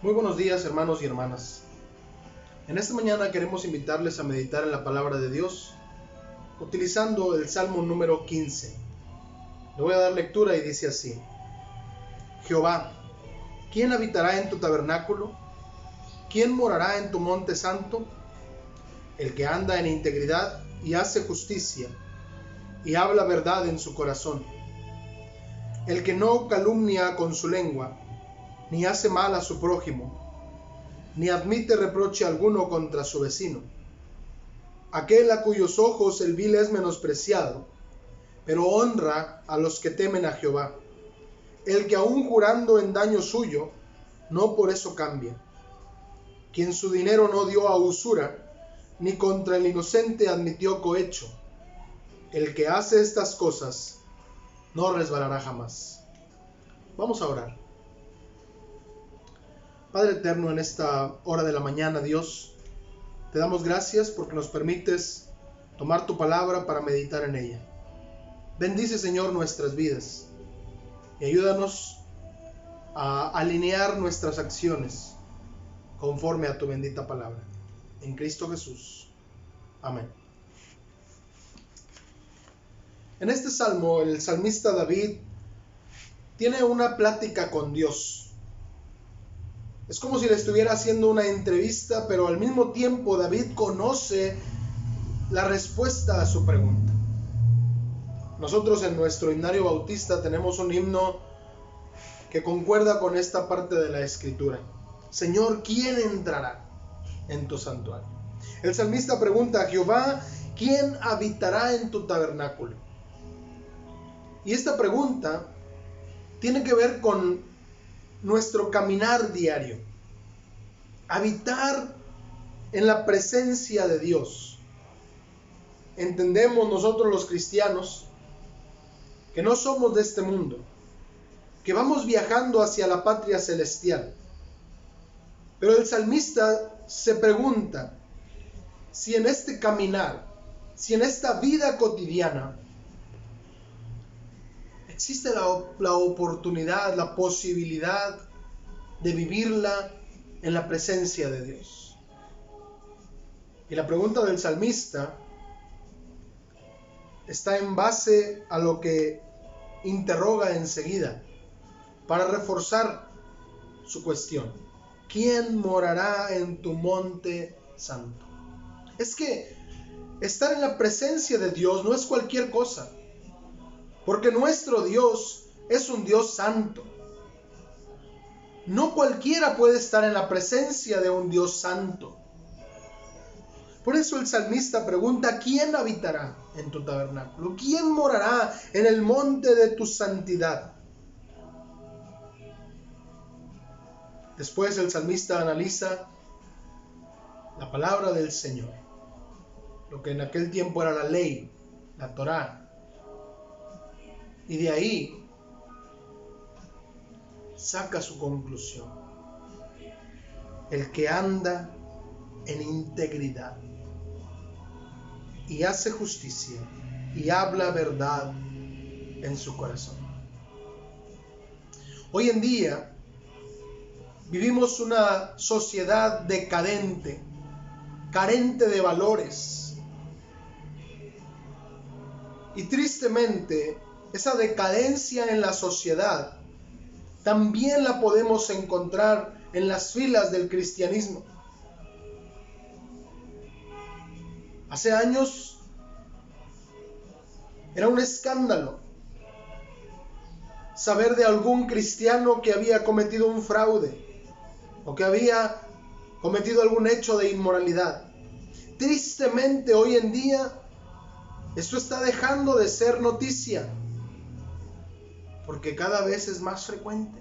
Muy buenos días, hermanos y hermanas. En esta mañana queremos invitarles a meditar en la palabra de Dios utilizando el Salmo número 15. Le voy a dar lectura y dice así: Jehová, ¿quién habitará en tu tabernáculo? ¿Quién morará en tu monte santo? El que anda en integridad y hace justicia y habla verdad en su corazón. El que no calumnia con su lengua, ni hace mal a su prójimo, ni admite reproche alguno contra su vecino. Aquel a cuyos ojos el vil es menospreciado, pero honra a los que temen a Jehová. El que aun jurando en daño suyo, no por eso cambia. Quien su dinero no dio a usura, ni contra el inocente admitió cohecho. El que hace estas cosas, no resbalará jamás. Vamos a orar. Padre eterno, en esta hora de la mañana, Dios, te damos gracias porque nos permites tomar tu palabra para meditar en ella. Bendice, Señor, nuestras vidas y ayúdanos a alinear nuestras acciones conforme a tu bendita palabra. En Cristo Jesús. Amén. En este salmo, el salmista David tiene una plática con Dios. Es como si le estuviera haciendo una entrevista, pero al mismo tiempo David conoce la respuesta a su pregunta. Nosotros en nuestro himnario bautista tenemos un himno que concuerda con esta parte de la escritura. Señor, ¿quién entrará en tu santuario? El salmista pregunta a Jehová, ¿quién habitará en tu tabernáculo? Y esta pregunta tiene que ver con nuestro caminar diario. Habitar en la presencia de Dios. Entendemos nosotros los cristianos que no somos de este mundo, que vamos viajando hacia la patria celestial. Pero el salmista se pregunta si en este caminar, si en esta vida cotidiana, existe la oportunidad, la posibilidad de vivirla en la presencia de Dios. Y la pregunta del salmista está en base a lo que interroga enseguida para reforzar su cuestión. ¿Quién morará en tu monte santo? Es que estar en la presencia de Dios no es cualquier cosa. Porque nuestro Dios es un Dios santo. No cualquiera puede estar en la presencia de un Dios santo. Por eso el salmista pregunta, ¿quién habitará en tu tabernáculo? ¿Quién morará en el monte de tu santidad? Después el salmista analiza la palabra del Señor, lo que en aquel tiempo era la ley, la Torá. Y de ahí saca su conclusión. El que anda en integridad y hace justicia y habla verdad en su corazón. Hoy en día vivimos una sociedad decadente, carente de valores. Y tristemente, esa decadencia en la sociedad también la podemos encontrar en las filas del cristianismo. Hace años era un escándalo saber de algún cristiano que había cometido un fraude o que había cometido algún hecho de inmoralidad. Tristemente hoy en día esto está dejando de ser noticia, porque cada vez es más frecuente.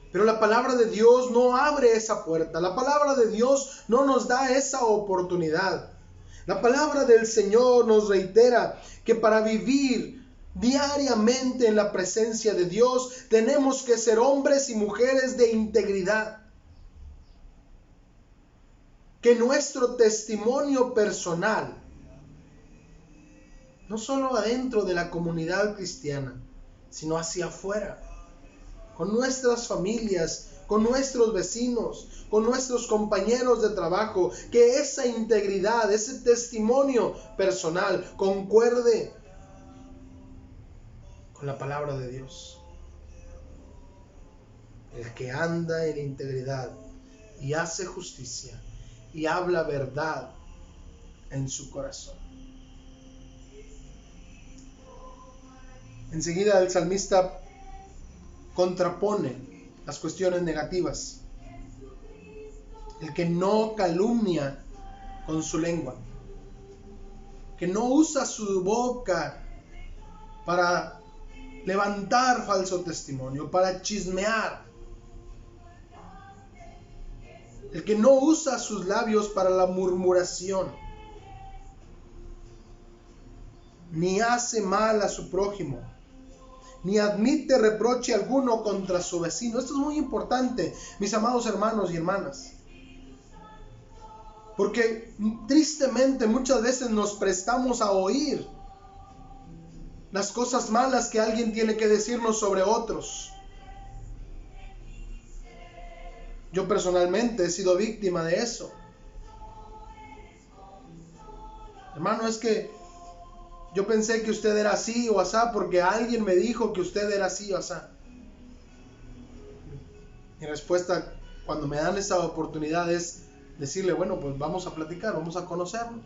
Pero la palabra de Dios no abre esa puerta. La palabra de Dios no nos da esa oportunidad. La palabra del Señor nos reitera que para vivir diariamente en la presencia de Dios tenemos que ser hombres y mujeres de integridad. Que nuestro testimonio personal, no solo adentro de la comunidad cristiana, sino hacia afuera, con nuestras familias, con nuestros vecinos, con nuestros compañeros de trabajo, que esa integridad, ese testimonio personal concuerde con la palabra de Dios. El que anda en integridad y hace justicia y habla verdad en su corazón. Enseguida el salmista contrapone las cuestiones negativas. El que no calumnia con su lengua, que no usa su boca para levantar falso testimonio, para chismear. El que no usa sus labios para la murmuración, ni hace mal a su prójimo, ni admite reproche alguno contra su vecino. Esto es muy importante, mis amados hermanos y hermanas, porque tristemente muchas veces nos prestamos a oír las cosas malas que alguien tiene que decirnos sobre otros. Yo personalmente he sido víctima de eso. Hermano, es que yo pensé que usted era así o asá porque alguien me dijo que usted era así o asá. Mi respuesta cuando me dan esa oportunidad es decirle, bueno, pues vamos a platicar, vamos a conocernos.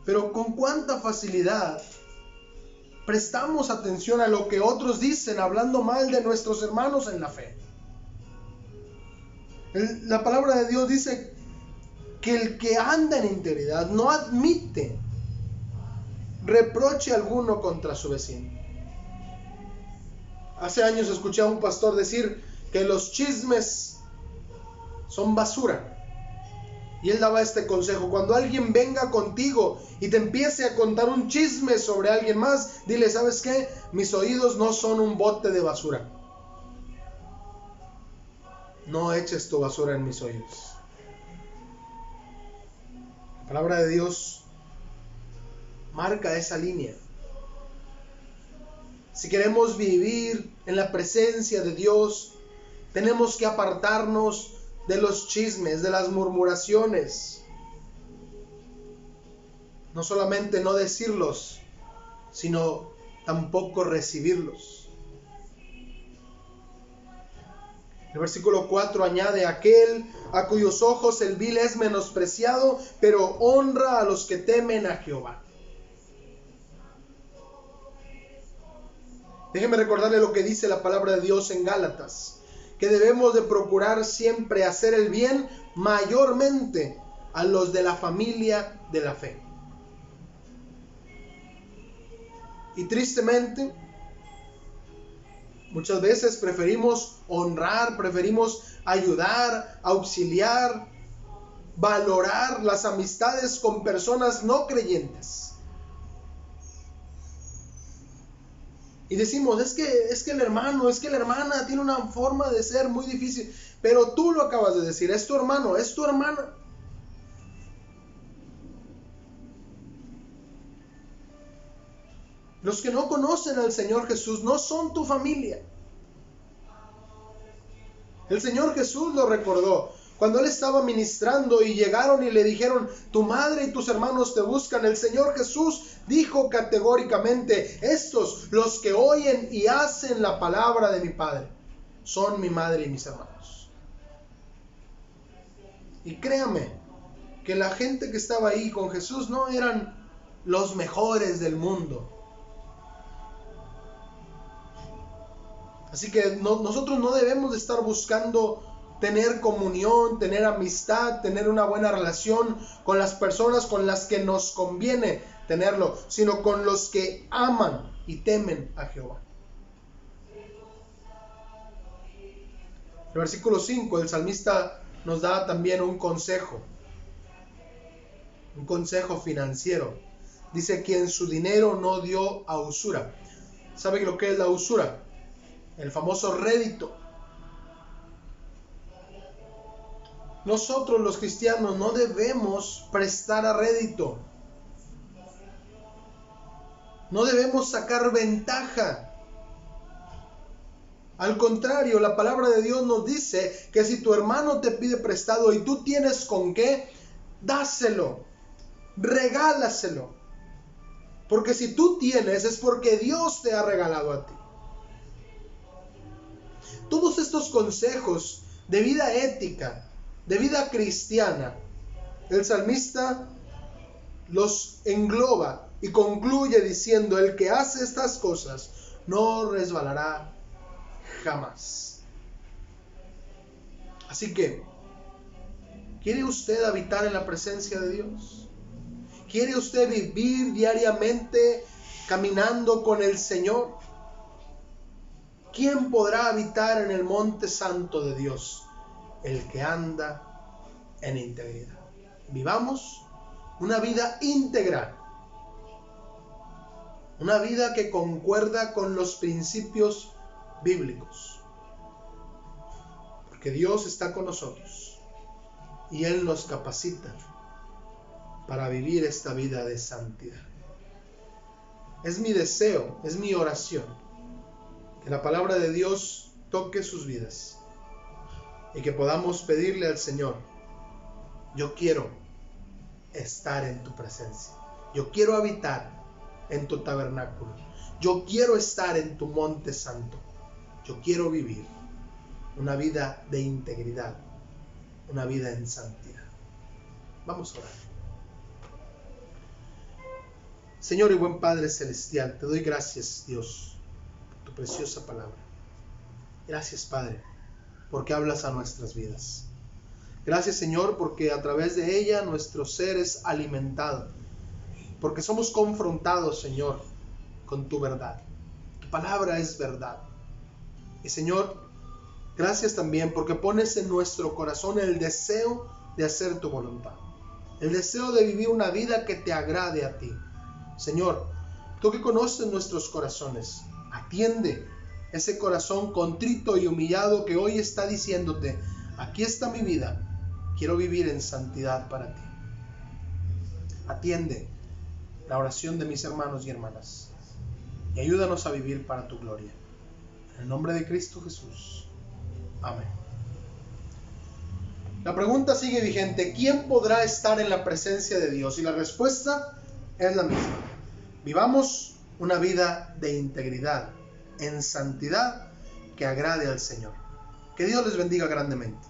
Pero con cuánta facilidad prestamos atención a lo que otros dicen hablando mal de nuestros hermanos en la fe. La palabra de Dios dice que el que anda en integridad no admite reproche alguno contra su vecino. Hace años escuché a un pastor decir que los chismes son basura. Y él daba este consejo: cuando alguien venga contigo y te empiece a contar un chisme sobre alguien más, dile, ¿sabes qué? Mis oídos no son un bote de basura. No eches tu basura en mis oídos. La palabra de Dios marca esa línea. Si queremos vivir en la presencia de Dios, tenemos que apartarnos de los chismes, de las murmuraciones. No solamente no decirlos, sino tampoco recibirlos. El versículo 4 añade: aquel a cuyos ojos el vil es menospreciado, pero honra a los que temen a Jehová. Déjeme recordarle lo que dice la palabra de Dios en Gálatas, que debemos de procurar siempre hacer el bien, mayormente a los de la familia de la fe. Y tristemente, muchas veces preferimos honrar, preferimos ayudar, auxiliar, valorar las amistades con personas no creyentes. Y decimos, es que el hermano, es que la hermana tiene una forma de ser muy difícil. Pero tú lo acabas de decir, es tu hermano, es tu hermana. Los que no conocen al Señor Jesús no son tu familia. El Señor Jesús lo recordó cuando Él estaba ministrando y llegaron y le dijeron, tu madre y tus hermanos te buscan. El Señor Jesús dijo categóricamente, estos, los que oyen y hacen la palabra de mi Padre, son mi madre y mis hermanos. Y créame que la gente que estaba ahí con Jesús no eran los mejores del mundo. Así que nosotros no debemos de estar buscando tener comunión, tener amistad, tener una buena relación con las personas con las que nos conviene tenerlo, sino con los que aman y temen a Jehová. El versículo 5, el salmista nos da también un consejo financiero. Dice, quien su dinero no dio a usura. ¿Sabe lo que es la usura? El famoso rédito. Nosotros los cristianos no debemos prestar a rédito. No debemos sacar ventaja. Al contrario, la palabra de Dios nos dice que si tu hermano te pide prestado y tú tienes con qué, dáselo, regálaselo. Porque si tú tienes es porque Dios te ha regalado a ti. Todos estos consejos de vida ética, de vida cristiana, el salmista los engloba y concluye diciendo: el que hace estas cosas no resbalará jamás. Así que, ¿quiere usted habitar en la presencia de Dios? ¿Quiere usted vivir diariamente caminando con el Señor? ¿Quién podrá habitar en el monte santo de Dios? El que anda en integridad. Vivamos una vida íntegra, una vida que concuerda con los principios bíblicos, porque Dios está con nosotros y Él nos capacita para vivir esta vida de santidad. Es mi deseo, es mi oración, que la palabra de Dios toque sus vidas y que podamos pedirle al Señor: yo quiero estar en tu presencia, yo quiero habitar en tu tabernáculo, yo quiero estar en tu monte santo, yo quiero vivir una vida de integridad, una vida en santidad. Vamos a orar. Señor y buen Padre Celestial, te doy gracias, Dios, por tu preciosa palabra. Gracias, Padre, porque hablas a nuestras vidas. Gracias, Señor, porque a través de ella nuestro ser es alimentado, porque somos confrontados, Señor, con tu verdad. Tu palabra es verdad. Y, Señor, gracias también porque pones en nuestro corazón el deseo de hacer tu voluntad, el deseo de vivir una vida que te agrade a ti. Señor, tú que conoces nuestros corazones, atiende ese corazón contrito y humillado que hoy está diciéndote: aquí está mi vida, quiero vivir en santidad para ti. Atiende la oración de mis hermanos y hermanas y ayúdanos a vivir para tu gloria. En el nombre de Cristo Jesús. Amén. La pregunta sigue vigente: ¿quién podrá estar en la presencia de Dios? Y la respuesta es la misma. Vivamos una vida de integridad, en santidad, que agrade al Señor. Que Dios les bendiga grandemente.